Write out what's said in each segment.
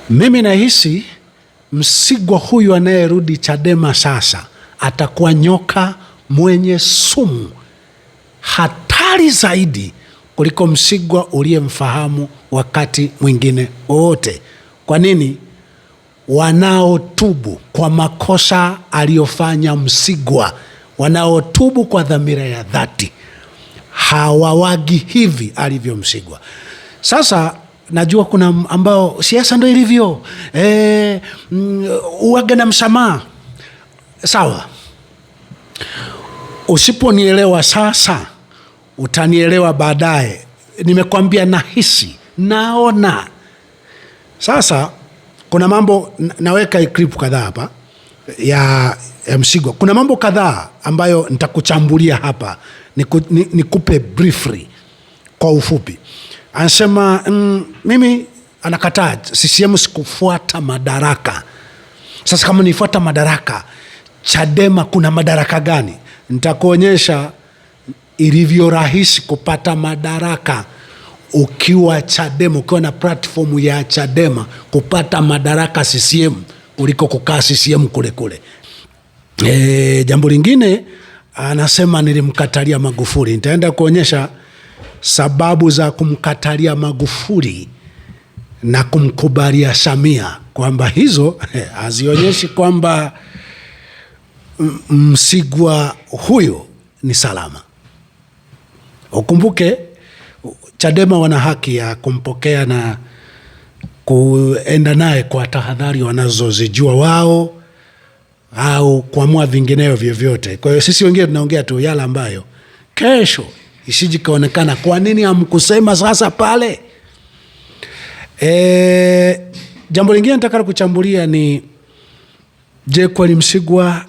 Mimi nahisi Msigwa huyu anayerudi Chadema sasa atakuwa nyoka mwenye sumu hatari zaidi kuliko Msigwa uliyemfahamu wakati mwingine wote. Kwa nini? Wanaotubu kwa makosa aliyofanya Msigwa, wanaotubu kwa dhamira ya dhati, hawawagi hivi alivyo Msigwa. Sasa najua kuna ambao siasa ndo ilivyo, uwaga na msamaha. Sawa, usiponielewa sasa utanielewa baadaye. Nimekwambia nahisi, naona. Sasa kuna mambo, naweka clip kadhaa hapa ya Msigwa. Kuna mambo kadhaa ambayo nitakuchambulia hapa, nikupe briefly kwa ufupi. Anasema mimi anakataa CCM sikufuata madaraka. Sasa kama nifuata madaraka, Chadema kuna madaraka gani? Nitakuonyesha ilivyo rahisi kupata madaraka ukiwa Chadema, ukiwa na platform ya Chadema, kupata madaraka CCM kuliko kukaa CCM kule kule. Jambo lingine anasema nilimkatalia Magufuli. Nitaenda kuonyesha sababu za kumkatalia Magufuli na kumkubalia Samia, kwamba hizo hazionyeshi kwamba Msigwa huyo ni salama. Ukumbuke Chadema wana haki ya kumpokea na kuenda naye kwa tahadhari wanazozijua wao au kuamua vingineo vyovyote. Kwa hiyo sisi wengine tunaongea tu yale ambayo kesho isije kaonekana kwa nini hamkusema sasa pale. Jambo lingine nataka kuchambulia ni, je, kweli Msigwa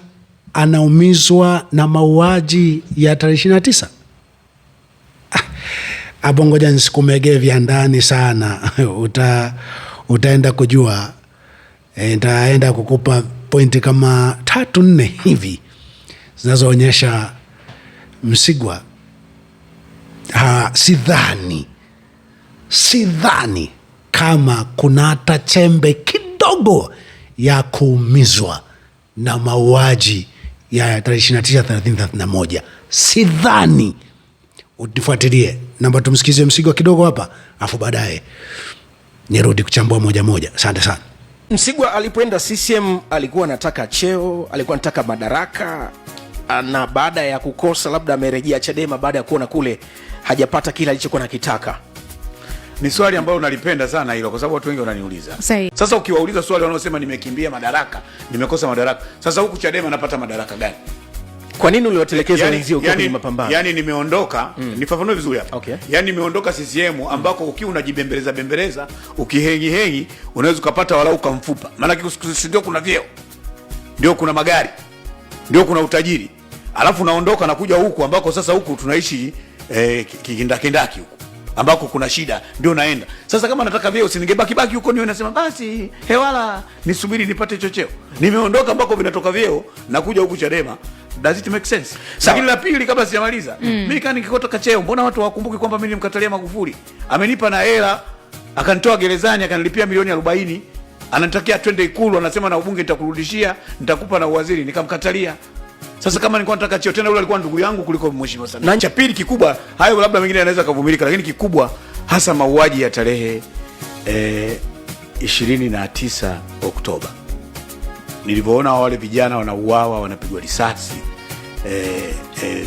anaumizwa na mauaji ya tarehe 29? Hapo ngoja nisikumegee vya ndani sana. Utaenda kujua. Nitaenda kukupa pointi kama 3-4 hivi zinazoonyesha Msigwa sidhani kama kuna hata chembe kidogo ya kuumizwa na mauaji ya tarehe 29, 30, 31. Sidhani. Utifuatilie. Namba tumsikize Msigwa kidogo hapa, afu baadaye nirudi kuchambua moja moja. Asante sana. Msigwa alipoenda CCM alikuwa anataka cheo, alikuwa anataka madaraka, na baada ya kukosa labda amerejea Chadema baada ya kuona kule hajapata kile alichokuwa anakitaka. Ni swali ambalo nalipenda sana hilo, kwa sababu watu wengi wananiuliza. Sasa ukiwauliza swali wanaosema nimekimbia madaraka, nimekosa madaraka. Sasa huku Chadema napata madaraka gani? Kwa nini uliwatelekeza wenzio kwa mapambano? Yani nimeondoka, nifafanue vizuri hapa. Okay. Yani nimeondoka CCM ambako ukiwa unajibembeleza, ukihengi unaweza kupata walau kamfupa. Maana ndio kuna vyeo, ndio kuna magari, ndio kuna utajiri. Alafu naondoka na kuja huku ambako sasa huku tunaishi kindaki huku ambako kuna shida, ndio naenda. Sasa kama nataka vyeo, si ningebaki huko niwe nasema basi hewala nisubiri nipate chocheo. Nimeondoka ambako vinatoka vyeo na kuja huku Chadema. Does it make sense? Lakini la pili, kabla sijamaliza, mimi kani nikikotoka cheo, mbona watu hawakumbuki kwamba mimi nimkatalia Magufuli? Amenipa na hela, akanitoa gerezani, akanilipia milioni 40, ananitakia twende Ikulu, anasema na ubunge nitakurudishia, nitakupa na uwaziri, nikamkatalia. Sasa kama nilikuwa nataka cheo tena, yule alikuwa ndugu yangu kuliko mheshimiwa sana. Na cha pili kikubwa, hayo labda mengine yanaweza kuvumilika, lakini kikubwa hasa mauaji ya tarehe 29 Oktoba. Nilipoona wale vijana wanauawa, wanapigwa risasi,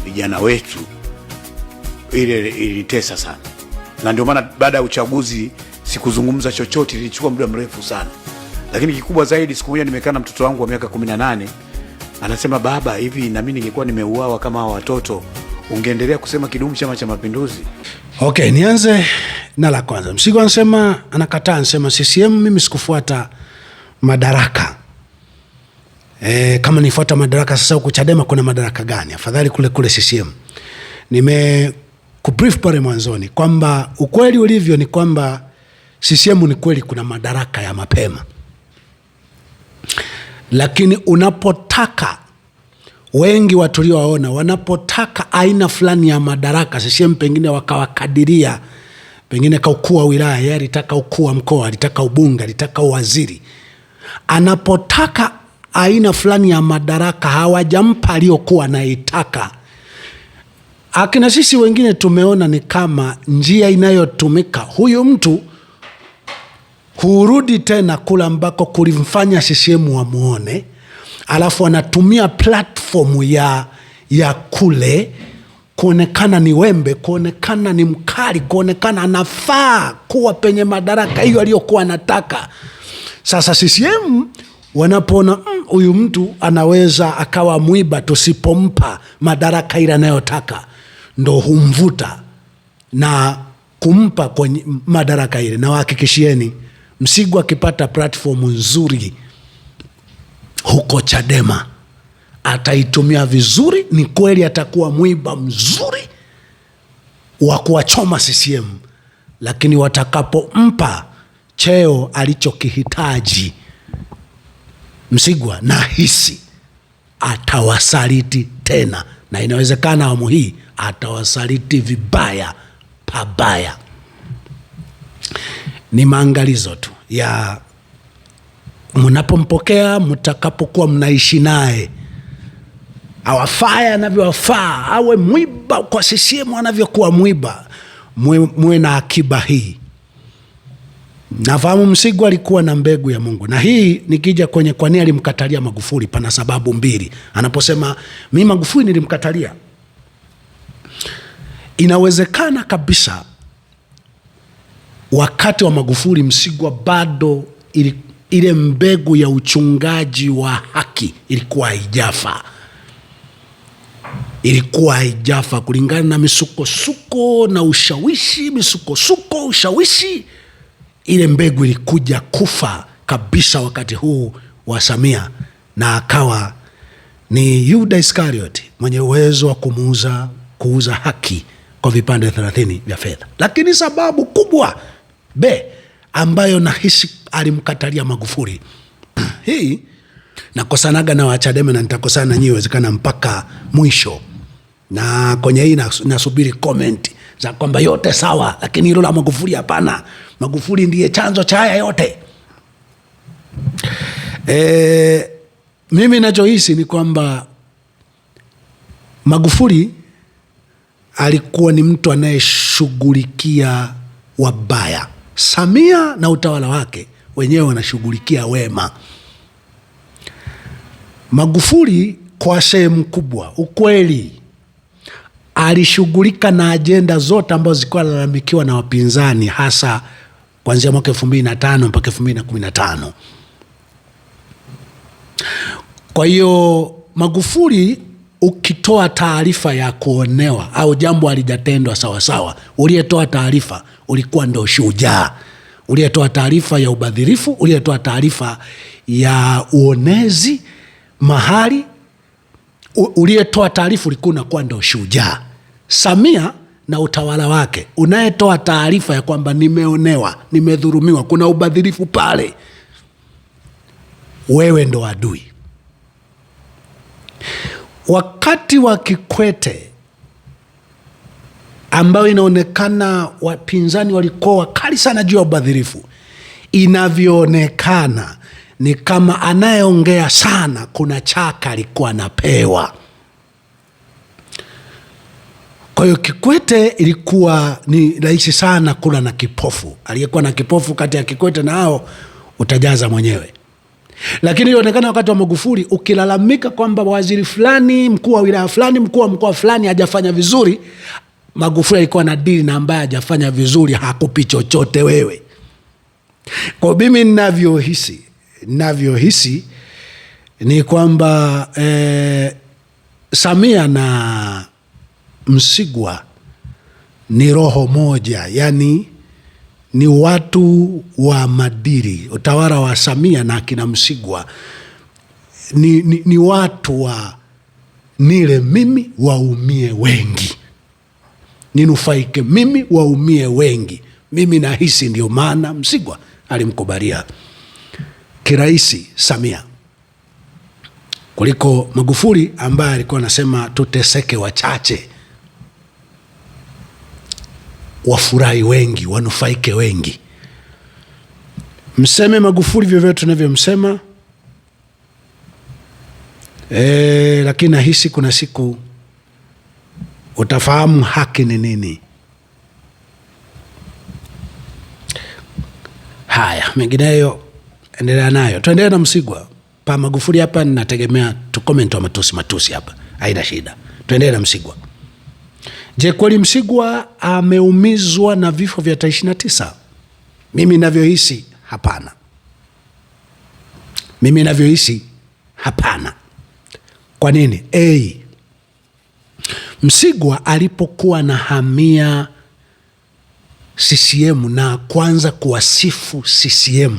vijana wetu, ile ilitesa sana. Na ndio maana baada ya uchaguzi sikuzungumza chochote, ilichukua muda mrefu sana. Lakini kikubwa zaidi, siku moja nimekaa na mtoto wangu wa miaka 18, anasema baba, hivi na mimi ningekuwa nimeuawa kama hao watoto, ungeendelea kusema kidumu Chama cha Mapinduzi? Okay, nianze na la kwanza. Msigwa anasema, anakataa, anasema CCM mimi sikufuata madaraka. Kama nifuata madaraka sasa huku Chadema kuna madaraka gani? Afadhali kule kule CCM. Kubrief pale mwanzoni kwamba ukweli ulivyo ni kwamba CCM ni kweli kuna madaraka ya mapema. Lakini unapotaka, wengi watu waliowaona wanapotaka aina fulani ya madaraka, CCM pengine wakawakadiria pengine ukuu wa wilaya, yeye alitaka ukuu wa mkoa, alitaka ubunge, alitaka uwaziri. Anapotaka aina fulani ya madaraka hawajampa aliyokuwa anaitaka. Akina sisi wengine tumeona ni kama njia inayotumika, huyu mtu hurudi tena kula ambako kulimfanya CCM wamuone, alafu anatumia platform ya kule kuonekana ni wembe, kuonekana ni mkali, kuonekana anafaa kuwa penye madaraka hiyo aliyokuwa anataka. Sasa CCM wanapoona huyu mtu anaweza akawa mwiba tusipompa madaraka ile anayotaka, ndo humvuta na kumpa kwenye madaraka ile. Na wahakikishieni Msigwa akipata platform nzuri huko Chadema ataitumia vizuri. Ni kweli atakuwa mwiba mzuri wa kuwachoma CCM, lakini watakapompa cheo alichokihitaji Msigwa, na hisi atawasaliti tena, na inawezekana awamu hii atawasaliti vibaya pabaya. Ni maangalizo tu ya mnapompokea, mtakapokuwa mnaishi naye, awafaya anavyowafaa, awe mwiba kwa CCM anavyokuwa mwiba. Mwe na akiba hii. Nafahamu Msigwa alikuwa na mbegu ya Mungu, na hii nikija kwenye kwa nini alimkatalia Magufuli, pana sababu mbili. Anaposema mimi Magufuli nilimkatalia, inawezekana kabisa wakati wa Magufuli Msigwa bado ile mbegu ya uchungaji wa haki ilikuwa haijafa, kulingana na misukosuko na ushawishi, ushawishi. Ile mbegu ilikuja kufa kabisa wakati huu wa Samia, na akawa ni Yuda Iskarioti mwenye uwezo wa kuuza haki kwa vipande 30 vya fedha. Lakini sababu kubwa ambayo nahisi alimkatalia Magufuli hii, nakosanaga na Wachadema na nitakosana na nyinyi wezekana mpaka mwisho, na kwenye hii nasubiri comment za kwamba yote sawa, lakini hilo la Magufuli hapana, Magufuli ndiye chanzo cha haya yote. Mimi nachohisi ni kwamba Magufuli alikuwa ni mtu anayeshughulikia wabaya. Samia na utawala wake wenyewe wanashughulikia wema. Magufuli kwa sehemu kubwa, ukweli, alishughulika na ajenda zote ambazo zilikuwa lalamikiwa na wapinzani, hasa kuanzia mwaka 2005 mpaka 2015. Kwa hiyo Magufuli, ukitoa taarifa ya kuonewa au jambo alijatendwa sawasawa, uliyetoa taarifa ulikuwa ndo shujaa. Uliyetoa taarifa ya ubadhirifu, uliyetoa taarifa ya uonezi mahali, uliyetoa taarifa ulikuwa unakuwa ndo shujaa. Samia na utawala wake, unayetoa taarifa ya kwamba nimeonewa, nimedhulumiwa, kuna ubadhirifu pale, wewe ndo adui. Wakati wa Kikwete ambao inaonekana wapinzani walikuwa wakali sana juu ya ubadhirifu, inavyoonekana ni kama anayeongea sana kuna chaka alikuwa anapewa. Kwa hiyo Kikwete ilikuwa ni rahisi sana kula na kipofu. Aliyekuwa na kipofu kati ya Kikwete na hao utajaza mwenyewe. Lakini ilionekana wakati wa Magufuli, ukilalamika kwamba waziri fulani, mkuu wa wilaya fulani, mkuu wa mkoa fulani hajafanya vizuri, Magufuli alikuwa na dili na ambaye hajafanya vizuri, hakupi chochote wewe. Kwa mimi ninavyohisi ni kwamba Samia na Msigwa ni roho moja, yani ni watu wa madiri. Utawala wa Samia na akina Msigwa ni watu wa nile mimi waumie wengi, ninufaike mimi waumie wengi. Mimi nahisi ndio maana Msigwa alimkubalia kirahisi Samia kuliko Magufuli ambaye alikuwa anasema tuteseke wachache. wafurahi wengi, wanufaike wengi. Mseme Magufuli vyovyote tunavyomsema, lakini nahisi kuna siku utafahamu haki ni nini. Haya, mengineyo endelea nayo. Tuendelee na Msigwa. Pa Magufuli hapa ninategemea tu comment wa matusi hapa. Haina shida. Tuendelee na Msigwa. Je, kweli Msigwa ameumizwa na vifo vya 29? Mimi ninavyohisi hapana. Kwa nini? Msigwa alipokuwa na hamia CCM na kwanza kuwasifu CCM,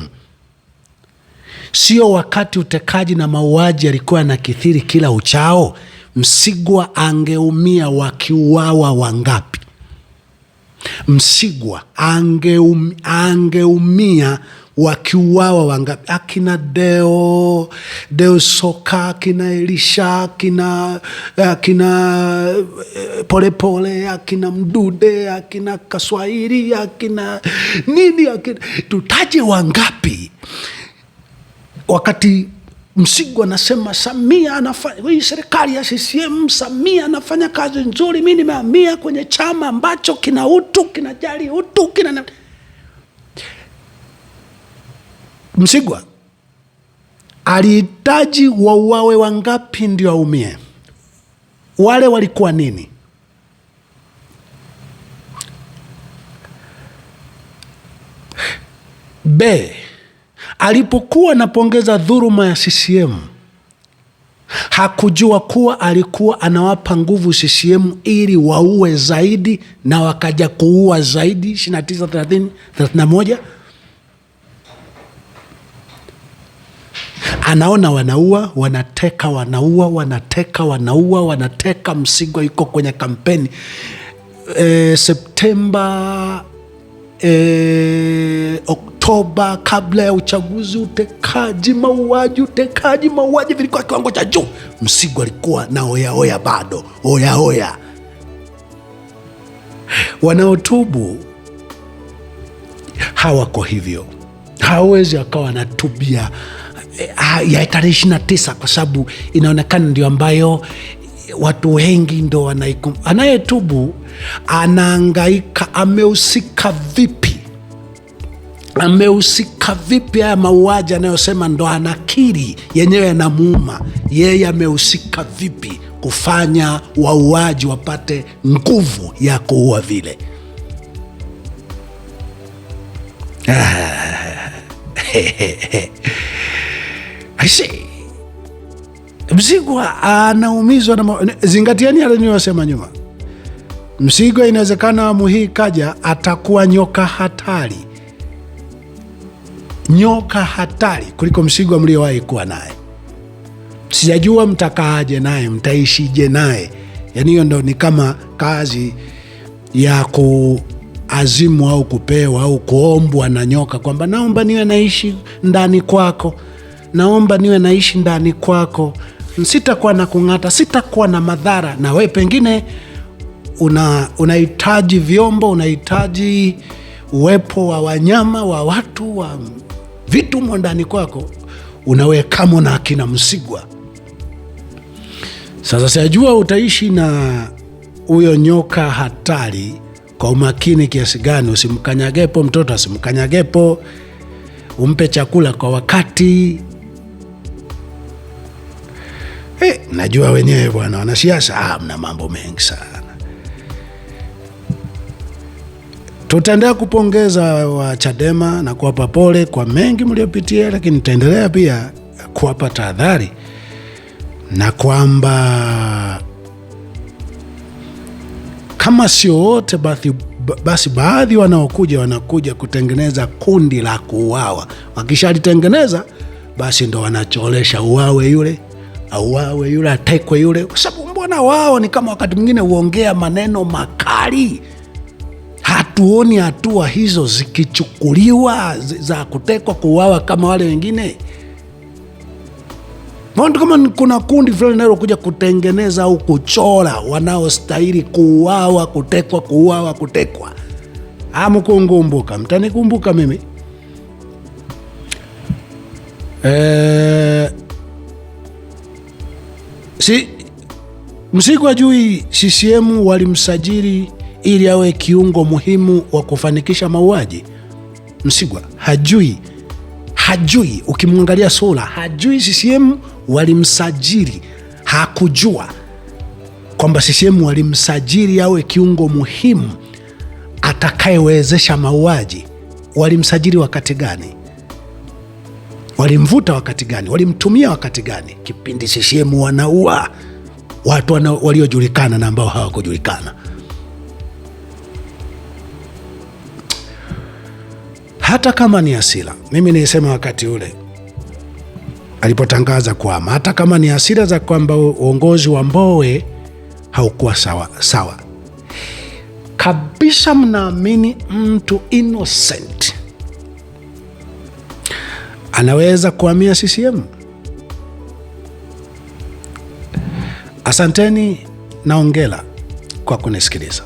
sio wakati utekaji na mauaji alikuwa na kithiri kila uchao, Msigwa angeumia wakiuawa wangapi? Msigwa angeumia wakiuawa wangapi? Akina Deo Soka, akina Elisha, akina Polepole, akina Mdude, akina Kaswahili, akina nini, tutaje wangapi? Wakati Msigwa anasema Samia anafanya, hii serikali ya CCM, Samia anafanya kazi nzuri, mimi nimehamia kwenye chama ambacho kina utu, kinajali utu, Msigwa alihitaji wauawe wangapi ndio aumie? Wale walikuwa nini? Alipokuwa anapongeza dhuluma ya CCM, hakujua kuwa alikuwa anawapa nguvu CCM ili waue zaidi, na wakaja kuua zaidi 29, 30, 31. Anaona wanaua, wanateka, wanateka. Msigwa yuko kwenye kampeni Septemba, Oktoba, kabla ya uchaguzi, utekaji, mauaji vilikuwa kiwango cha juu. Msigwa alikuwa na oya bado, oya. Wanaotubu hawako hivyo, hawezi akawa natubia ya 29 kwa sababu inaonekana ndio ambayo watu wengi ndo wanaikum. Anayetubu anahangaika, amehusika vipi haya mauaji anayosema ndo anakiri yenyewe yanamuuma yeye, amehusika vipi kufanya wauaji wapate nguvu ya kuua vile? Msigwa anaumizwa na zingatiani ale niwasema nyuma. Msigwa inawezekana awamu hii kaja atakuwa nyoka hatari kuliko Msigwa mliowahi kuwa naye. Sijajua mtakaaje naye, mtaishije naye. Yani hiyo ndo ni kama kazi ya kuazimu au kupewa au kuombwa na nyoka, kwamba naomba niwe naishi ndani kwako, sitakuwa na kung'ata, sitakuwa na madhara. Na we pengine unahitaji vyombo, unahitaji uwepo wa wanyama, wa watu, wa vitu ndani kwako, unawekamo na akina Msigwa. Sasa sijajua utaishi na huyo nyoka hatari kwa umakini kiasi gani. Usimkanyagepo mtoto, asimkanyagepo, umpe chakula kwa wakati. Najua wenyewe bwana wanasiasa mna mambo mengi sana. Tutaendelea kupongeza wa Chadema na kuwapa pole kwa mengi mliopitia, lakini tutaendelea pia kuwapa tahadhari na kwamba kama sio wote basi baadhi wanakuja kutengeneza kundi la kuuawa. Wakishalitengeneza basi ndo wanacholesha uawe yule, atekwe yule, kwa sababu mbona wao ni kama wakati mwingine huongea maneno makali. Hatuoni hatua hizo zikichukuliwa za kutekwa, kuuawa kama wale wengine. Mbona kama kuna kundi fulani nalo kuja kutengeneza au kuchora wanaostahili kuuawa, kutekwa. Hamkumbuka, mtanikumbuka mimi. Msigu ajui CCM walimsajili ili awe kiungo muhimu wa kufanikisha mauaji. Msigwa hajui, ukimwangalia sura hajui CCM walimsajili, hakujua kwamba CCM walimsajili awe kiungo muhimu atakayewezesha mauaji. Walimsajili wakati gani? Walimvuta wakati gani? Walimtumia wakati gani? Kipindi CCM wanaua watu waliojulikana na ambao hawakujulikana. Hata kama ni hasira, mimi nilisema wakati ule alipotangaza kuhama, hata kama ni hasira za kwamba uongozi wa Mbowe haukuwa sawa kabisa, mnaamini mtu innocent anaweza kuhamia CCM? Asanteni na hongera kwa kunisikiliza.